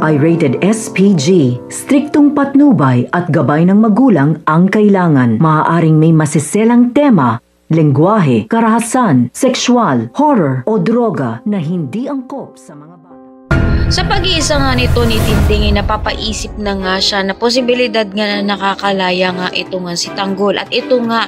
ay rated SPG. Striktong patnubay at gabay ng magulang ang kailangan. Maaaring may masiselang tema, lengguwahe, karahasan, sexual, horror o droga na hindi angkop sa mga bata. Sa pag-iisa nga nito ni Tinding, napapaisip na nga siya na posibilidad nga na nakakalaya nga ito nga si Tanggol, at ito nga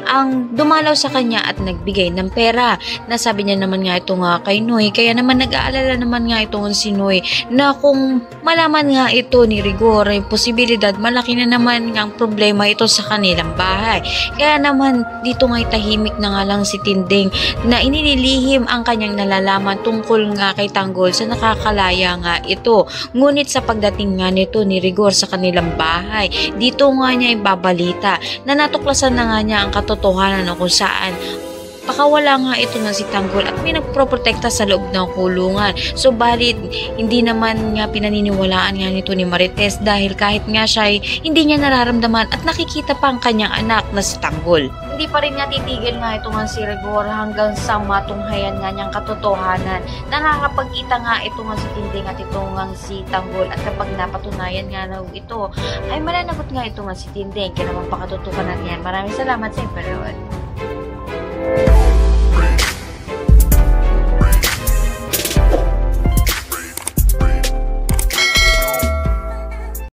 ang dumalaw sa kanya at nagbigay ng pera. Nasabi niya naman nga ito nga kay Noy, kaya naman nag-aalala naman nga ito nga si Noy na kung malaman nga ito ni Rigor, ay posibilidad malaki na naman nga ang problema ito sa kanilang bahay. Kaya naman dito nga tahimik na nga lang si Tinding na inililihim ang kanyang nalalaman tungkol nga kay Tanggol sa nakakalaya nga ito. Ngunit sa pagdating nga nito ni Rigor sa kanilang bahay, dito nga niya ibabalita na natuklasan na nga niya ang katotohanan kung saan pakawala nga ito nga si Tanggol at may nagproprotekta sa loob ng kulungan. So balit hindi naman nga pinaniniwalaan nga nito ni Marites dahil kahit nga siya ay hindi niya nararamdaman at nakikita pa ang kanyang anak na si Tanggol. Hindi pa rin nga titigil nga ito nga si Rigor hanggang sa matunghayan nga niyang katotohanan. Nakakapagkita nga ito nga si Tinding at ito nga si Tanggol, at kapag napatunayan nga na ito ay malanagot nga ito nga si Tinding. Kaya naman pakatutukan natin yan. Maraming salamat sa panonood.